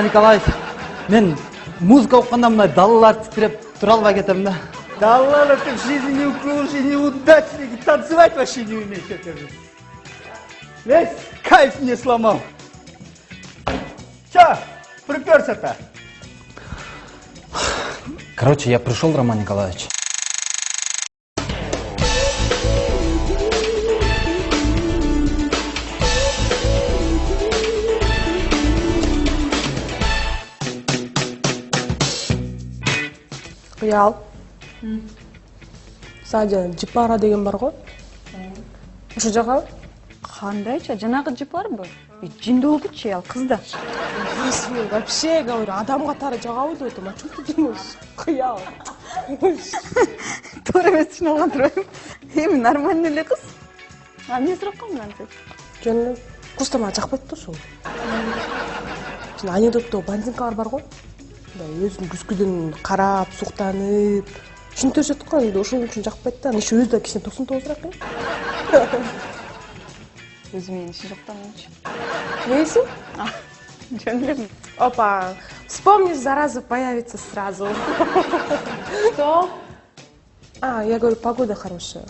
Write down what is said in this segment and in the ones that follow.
Роман Николаевич, мен музыка оққанда мына далалар титреп тұра албай кетемін да. Даллар, ты в жизни не укружи, неудачник, танцевать вообще не умеешь, я кажется. Весь кайф мне сломал. Чё, приперся-то? Короче, я пришел, Роман Николаевич. Қиял. Садя, Джипара деген бар ғой? Ошо жака? Кандайча, жанагы жыпар бу? Жинди болдучу, ал кызда. Вообще, говорю, адам катары жагабы деп атам. А чё ты думаешь? Қиял. Туура эмес түшүнүп алган турбайбы? Эми нормальный эле кыз. А эмне суракка мынантип? Жөн эле. Кыз да мага жакпайт да ошол. Анекдотто бандинкалар бар ғой? Өзүн күзгүдөн карап, суктанып, ушинтип өсөт го, эми ошол үчүн жакпайт да. Иши өзү да кичине тосын тоозураак. Өзү менин иши жоктанчу. Нейсиң? Жөн эле. Опа, вспомнишь, зараза появится сразу. Что? Я говорю, погода хорошая.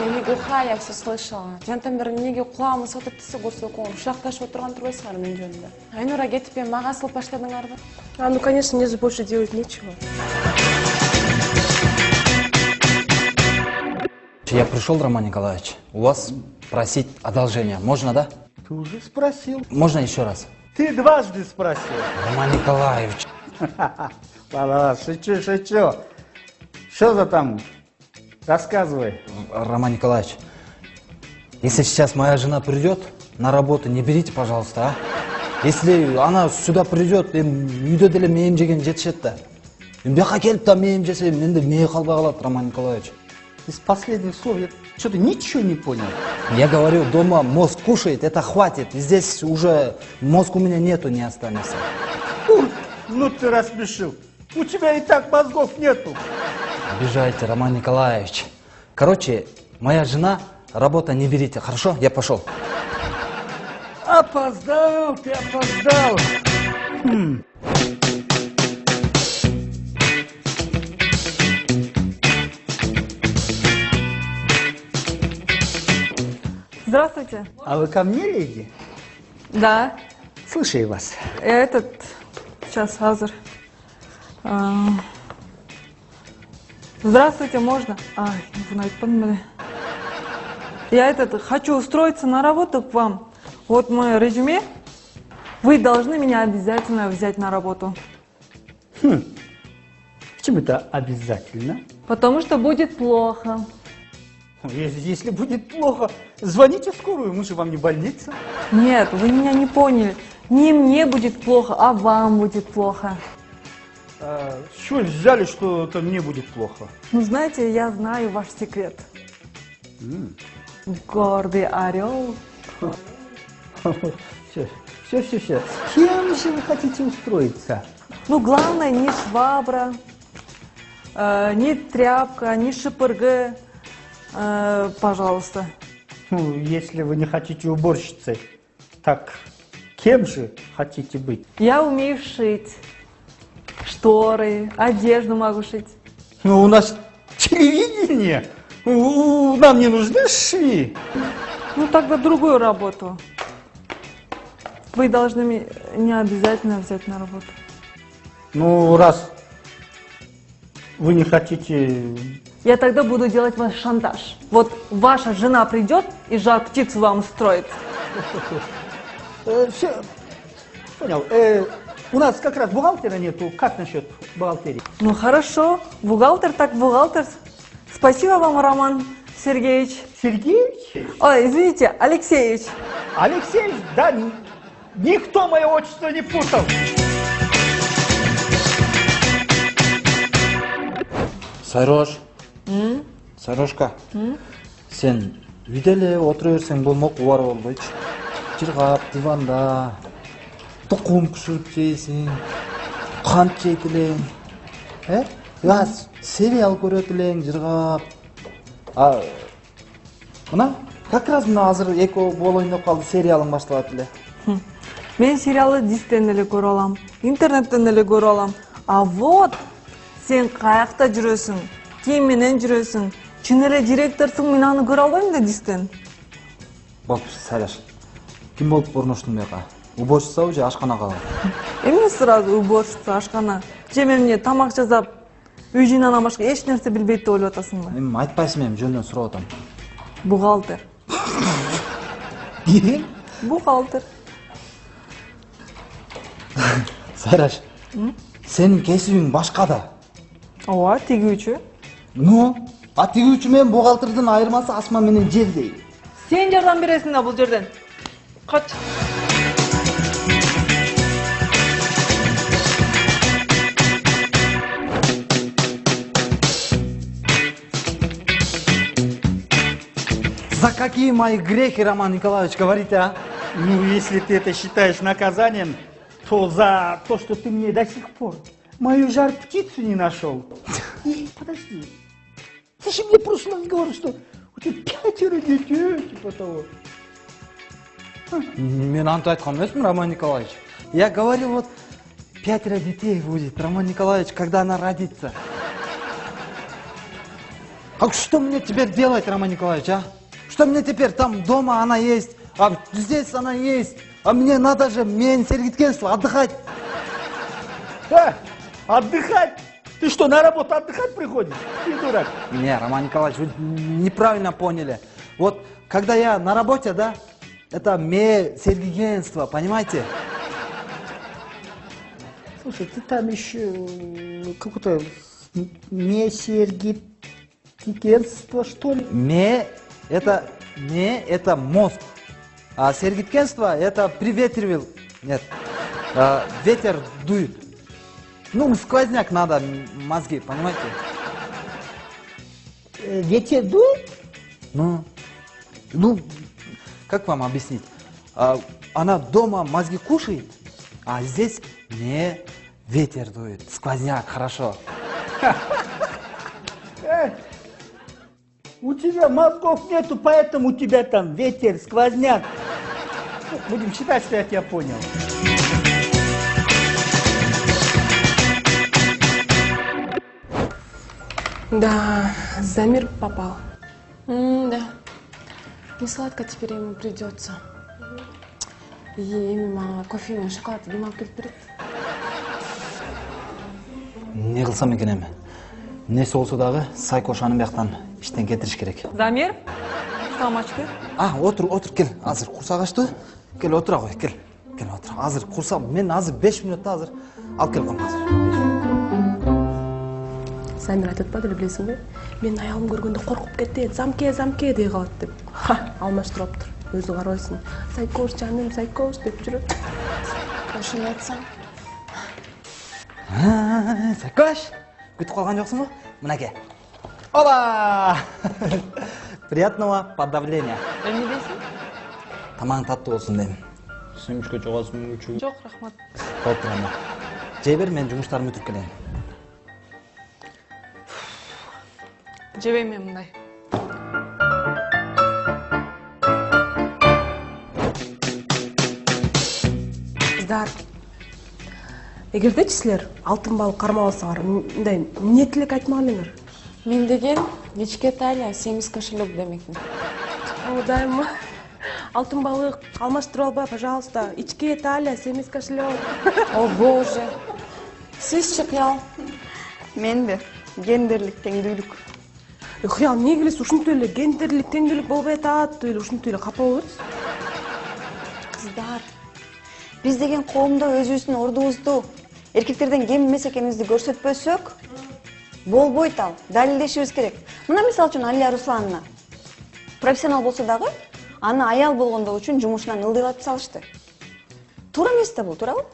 Я не глухая, я все слышала. Жантамбер неге кулагыма сотуп тисе көрсөкөм. Ушакташып отурган турбайсыңар мен жөнүндө. Айнура кетип эми мага асылып баштадыңарбы? Ну, конечно, мне же больше делать нечего. Я пришел, Роман Николаевич. У вас просить одолжение. Можно, да? Ты уже спросил. Можно еще раз? Ты дважды спросил. Роман Николаевич. Ладно, шучу. Что за там? Рассказывай. Роман Николаевич, если сейчас моя жена придет на работу, не берите, пожалуйста, а? Если она сюда придет, үйдө деле мээм жеген жетишет да. Бияка келип да мээм жесе, менде мээ калбай калат, Роман Николаевич. Из последних слов я что-то ничего не понял. Я говорю, дома мозг кушает, это хватит. Здесь уже мозг у меня нету, не останется. Ну ты рассмешил. У тебя и так мозгов нету. Обижаете, Роман Николаевич. Короче, моя жена, работа не берите, хорошо? Я пошел. Опоздал, ты опоздал. Здравствуйте. А вы ко мне, леди? Да. Слушаю вас. Сейчас, Азер. Здравствуйте, можно? Я хочу устроиться на работу к вам. Вот мое резюме. Вы должны меня обязательно взять на работу. Почему это обязательно? Потому что будет плохо. Если будет плохо, звоните в скорую, мы же вам не больница. Нет, вы меня не поняли. Не мне будет плохо, а вам будет плохо. С чего взяли, что это мне будет плохо? Ну, знаете, я знаю ваш секрет. Гордый орел. Все. С кем же вы хотите устроиться? Ну, главное, не швабра, не тряпка, не ШПРГ, пожалуйста. Ну, если вы не хотите уборщицей, так кем же хотите быть? Я умею шить. Шторы, одежду могу шить. Ну, у нас телевидение. Нам не нужны швеи. Ну, тогда другую работу. Вы должны меня обязательно взять на работу. Ну, раз вы не хотите... Я тогда буду делать ваш шантаж. Вот ваша жена придет и жар птицу вам устроит. Все, понял. У нас как раз бухгалтера нету. Как насчет бухгалтерии? Ну, хорошо. Бухгалтер так бухгалтер. Спасибо вам, Роман Сергеевич. Сергеевич? Ой, извините, Алексеевич. Алексеевич? Да, никто мое отчество не путал. Сайрош. Сайрошка. Сен үйдө эле отура берсең болмок, убар болбойчу. Жыргап, диванда, тукум пышырып жейсиң, кант жейт элең. Сериал көрөт элең, жыргап. Мына, как раз мына азыр эки бол ойноп калды, сериалың башталат эле. Мен сериалы дистен эле көрө алам, интернеттен эле көрө алам. А вот сен каякта жүрөсүң, ким менен жүрөсүң, чын эле директорсуң, мен аны көрө албайм да дистен. Болуп, Сайраш. Ким болуп орноштун буяка? Уборщицабы же ашканага? Эмне сразу уборщица, ашкана? Же мен эмне тамак жасап, үй жыйнаандан башка эч нерсе билбейт деп ойлоп атасыңбы? Эми айтпайсыңбы, эми жөндөн сурап атам. Бухгалтер. Ким? Бухгалтер. Сайраш. Сенин кесибиң башка да. Ооба, тигүүчү. Ну, а тигүүчү менен бухгалтердин айырмасы асман менен жердей. Сен жардам бересиң да бул жерден. Кач. За какие мои грехи, Роман Николаевич, говорите, а? Ну, если ты это считаешь наказанием, то за то, что ты мне до сих пор мою жар-птицу не нашел. И подожди, ты же мне в прошлый раз говорил, что у тебя 5 детей, типа того. Мен анту айткан эмесмин, Роман Николаевич. Я говорил, вот 5 детей будет, Роман Николаевич, когда она родится. А что мне теперь делать, Роман Николаевич, а? Что мне теперь? Там дома она есть, а здесь она есть. А мне надо же, мне сергиткенство, отдыхать. Отдыхать? Ты что, на работу отдыхать приходишь? Ты дурак. Не, Роман Николаевич, вы неправильно поняли. Вот, когда я на работе, да, это сергиенство, понимаете? Слушай, ты там еще какое-то сергиткенство, что ли? Это мозг. А сергиткенство это приветривил. Нет. Ветер дует. Ну, сквозняк надо, мозги, понимаете? Ветер дует? Ну, как вам объяснить? Она дома мозги кушает, а здесь не ветер дует, сквозняк, хорошо. У тебя мозгов нету, поэтому у тебя там ветер, сквозняк. Будем считать, что я тебя понял. Да, Замир попал. Да. Не сладко теперь ему придется. И именно кофе мен шоколад демалып келип берет. Не кылсам экен эми? Эмнеси болсо дагы Сайкошанын бияктан иштен кетириш керек. Замир, курсагым ачты. Отур, кел. Азыр курсак ачты. Кел отура кой, кел. Кел отур. Азыр курсак, мен азыр 5 минутта азыр алып келип коем азыр. Замир айтып атпады эле, билесиңби? Мен аягым көргөндө коркуп кетти, замке дей калат деп. Алмаштырыптыр. Өзү карабайсың. Сайкош жаным, сайкош деп жүрөт. Ошону айтсаң. Сайкош, күтүп калган жоксуңбу? Мынакей. Оба! Приятного подавления. Эмне дейсиң? Тамагың таттуу болсун дейм. Сүйүмүшкө чогасың. Жок, рахмат. Болуп турам. Жей бер, мен жумуштарымды бүтүрүп келейин. Жебейм мен мындай. Кыздар, эгердечи силер алтын балык кармабасаңар, мындай эмне тилек айтмак элеңер? Мен деген Ничке Талия, 7 кошелек демекмин. Дайыма. Алтын балык алмаштырып албай, пожалуйста. Ичке Талия, 7 кошелек. О боже. Сизчи кыял? Менби гендерлик теңдүүлүк. Кыял эмне келесиз? Ушинтип эле гендерлик теңдүүлүк болбой атат, деп эле ушинтип эле капа болобуз. Кыздар, биз деген коомдо өзүбүздүн ордубузду эркектерден кем эмес экенибизди көрсөтпөсөк, болбойт ал. Далилдешибиз керек. Мына мисалы үчүн Алия Руслановна профессионал болсо дагы, аны аял болгондугу үчүн жумушунан ылдыйлатып салышты. Туура эмес да бул, туурабы?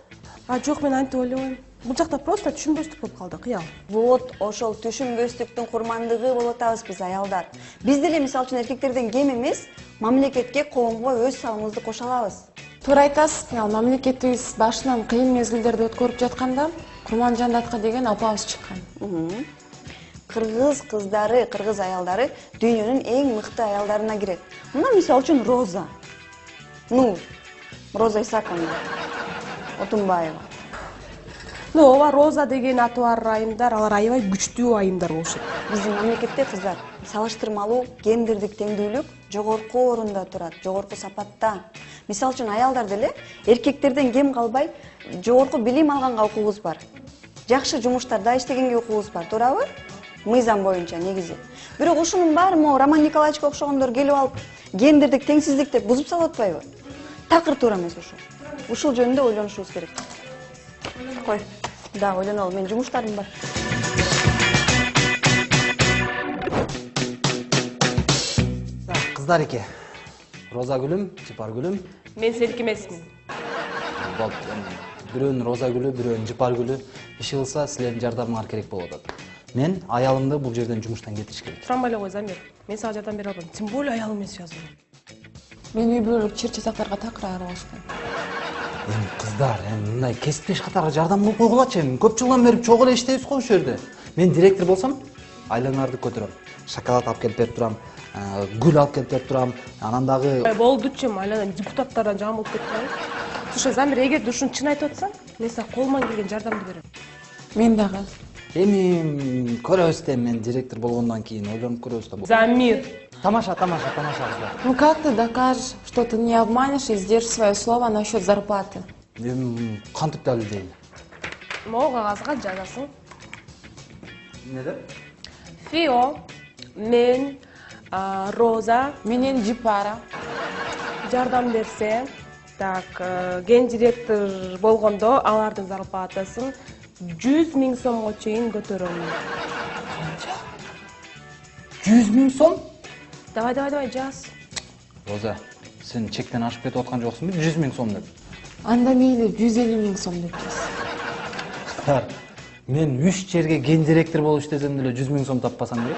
Жок, мен антип ойлобойм. Бул жакта просто түшүнбөстүк болуп калды, кыял. Вот ошол түшүнбөстүктүн курмандыгы болуп атабыз биз аялдар. Биз деле мисалы үчүн эркектерден кем эмес, мамлекетке, коомго өз салымыбызды кошо алабыз. Туура айтасыз, мамлекетибиз башынан кыйын мезгилдерди өткөрүп жатканда Курманжандатка деген апабыз чыккан. Кыргыз кыздары, кыргыз аялдары дүйнөнүн эң мыкты аялдарына кирет. Мына мисалы үчүн Роза, Нур, Роза Исааковна Отунбаева. ооба Роза деген аты бар айымдар, алар аябай күчтүү айымдар болушат. Биздин мамлекетте кыздар салыштырмалуу гендердик теңдүүлүк жогорку орунда турат, жогорку сапатта. Мисалы үчүн аялдар деле эркектерден кем калбай жогорку билим алганга укугубуз бар. Жакшы жумуштарда иштегенге укугубуз бар, туурабы? Мыйзам боюнча негизи. Бирок ушунун баары могу Роман Николаевичке окшогондор келип алып гендердик теңсиздикти бузуп салып атпайбы? Такыр туура эмес ушул. Ушул жөнүндө ойлонушубуз керек. Кой, да, ойлонолу, менин жумуштарым бар. Кыздар эки. Роза гүлүм, Жыпар гүлүм. Мен сеники эмесмин. Болуп, бирөөнүн Роза гүлү, бирөөнүн Жыпар гүлү иши кылса, силердин жардамыңар керек болуп атат. Мен аялымды бул жерден жумуштан кетиришке керек. Турам эле кой, Замир. Мен сага жардам бере албайм. Тем более аялым эмес жазуу. Мен үй бүлөлүк чыр чатактарга такыр аралашкан. Кыздар, мындай кесиптеш катарга жардам кылып койгулачы. Көп жылдан бери чогуу эле иштейбиз го ушул жерде. Мен директор болсом, айлаңарды көтөрөм. Шоколад алып келип берип турам, гүл алып келип берип турам. Анан дагы Болдучу, айланан депутаттардан жам болуп кетти. Слушай, Замир, эгерде ушуну чын айтып атсаң, мен сага колуман келген жардамды берем. Мен дагы. эми көрөбүз да, мен директор болгондон кийин ойлонуп көрөбүз да. Замир. Тамаша кыздар. Ну как ты докажешь, что ты не обманешь и сдержишь свое слово насчет зарплаты? Эми кантип далилдейм? Могу кагазга жазасың. Эмне деп? Фио, мен, Роза Менен Жыпара. жардам берсе, так, ген директор болгондо алардын зарплатасын 100 000 сомго чейин көтөрөм. 100 000 сом? Давай, жаз. Роза, сен чектен ашып кетип аткан жоксуңбу? 100 000 сом деп. Анда мейли 150 000 сом деп жаз. Кыздар, мен 3 жерге ген директор болуп иштесем деле 100 000 сом таппасам керек.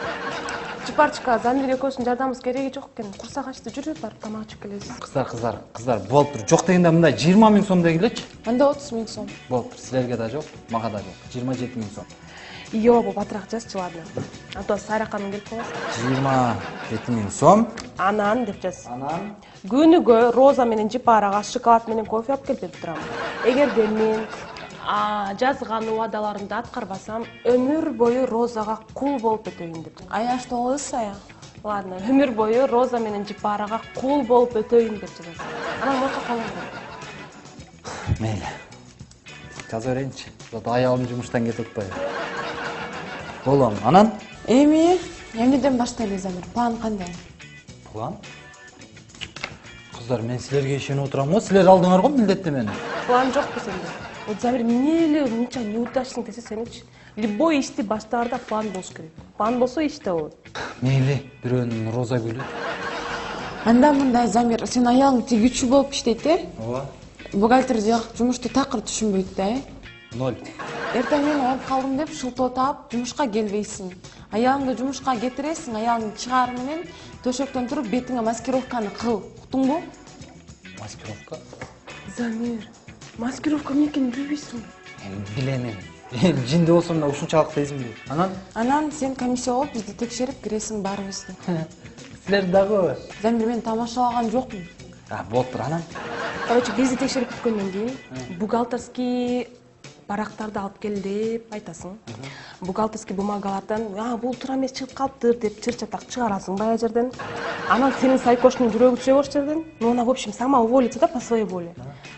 Жыпарчыка, Замир экөөсүнүн жардамыбыз кереги жок экен. Курсак ачты, жүрүп барып тамак ичип келесиз. Кыздар, болуп тур. Жок дегенде мындай 20 000 сом дегилечи. Анда 30 000 сом. Болуп тур. Силерге да жок, мага да жок. 27 000 сом. Йоо, батыраак жазчы, ладно. Антон Сайра ханым келип каласың. 27 000 сом. Анан деп жаз. Анан Күнүгө Роза менен Жыпарага шоколад менен кофе алып келип берип турам. Эгерде мен жазган убадаларымды аткарбасам, өмүр бою Розага кул болуп өтөйүн деп. А я что, лысая? Ладно, өмүр бою Роза менен Жыпарага кул болуп өтөйүн деп жазасың. Анан мурка колуңду. мейли. Жаза берейинчи. Зато аялым жумуштан кетип атпайбы. Болом. Анан Эмнеден баштайлы, Замир? План кандай? план? Кыздар, мен силерге ишенип отурам го. Силер алдыңар го милдетти мени. План жокпу сенде? Вот Замир, эмне эле мынча неудачник десе сеничи? Любой ишти баштаарда план болуш керек. План болсо иш да болот. Мейли, бирөөнүн Роза гүлү. Анда мындай, Замир, сен аялың тигүүчү болуп иштейт, Ооба. Бухгалтер жумушту такыр түшүнбөйт да, 0. Эртең мен олуп калдым деп шылтоо таап жумушка келбейсиң. Аялыңды жумушка кетиресиң, аялың чыгаар менен төшөктөн туруп бетиңе маскировканы кыл. Уктуңбу? Маскировка? Замир, маскировка эмне экенин билбейсиңби? Билем. Жинди болсом да ушунчалык дейсиңби? Анан сен комиссия болуп бизди текшерип киресиң баарыбызды. Силер дагы? Замир, мен тамашалаган жокмун. Болуп тур анан. Короче, бизди текшерип бүткөндөн кийин бухгалтерский барактарды алып кел деп айтасың. Бухгалтерский бумагалардан, бул туура эмес чыгып калыптыр деп чыр-чатак чыгарасың баягы жерден. Анан сенин сайкоштун жүрөгү түшө ошол жерден. Ну, она в общем сама уволится да по своей воле.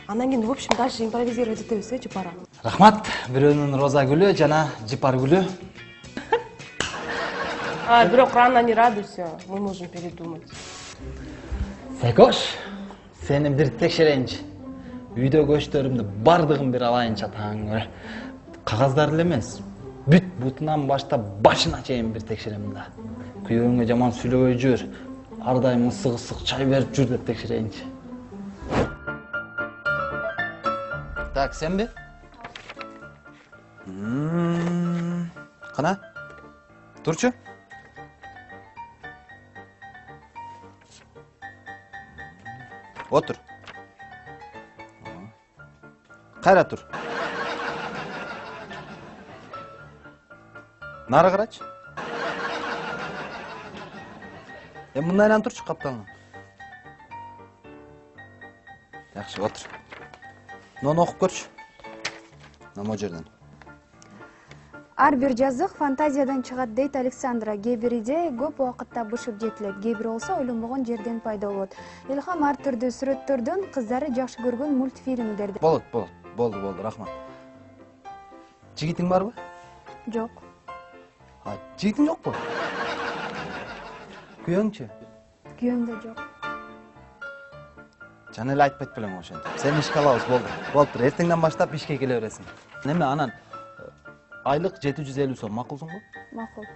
Анан кийин в общем дальше импровизировать этебиз, Жыпара. Рахмат. Бирөөнүн Роза гүлү жана Жыпар гүлү. Бирок рано не радуйся, мы можем передумать. Сайкош, сени бир текшерейинчи. Үйдө көчтөрүмдү бардыгын бир алайынча таң. Кагаздар эле эмес. Бүт бутунан баштап башына чейин бир текшерем да. Күйөөңө жаман сүйлөбөй жүр. Ар дайым ысык чай берип жүр деп текшерейинчи. Так, сенби? Кана? Турчу? Отур. Кайра тур. Нары карачы. Мындайдан турчу капталына. Жакшы, отур. Муну окуп көрчү. Могу жерден. Ар бир жазык фантазиядан чыгат дейт Александра. Кээ бир идея көп убакытта бышып жетилет, кээ бир болсо ойлонбогон жерден пайда болот. Илхам ар түрдүү сүрөттөрдөн кыздары жакшы көргөн мультфильмдерди. Болду, рахмат. Жигитиң барбы? Жок. Жигитиң жокпу? Күйөөңчү? Күйөөм да жок. Жана эле айтпайт белең ошентип. Сени ишке алабыз, болду. Болуптур, эртеңден баштап ишке келе бересиң. Неме анан айлык 750 сом макулсуңбу? Макул.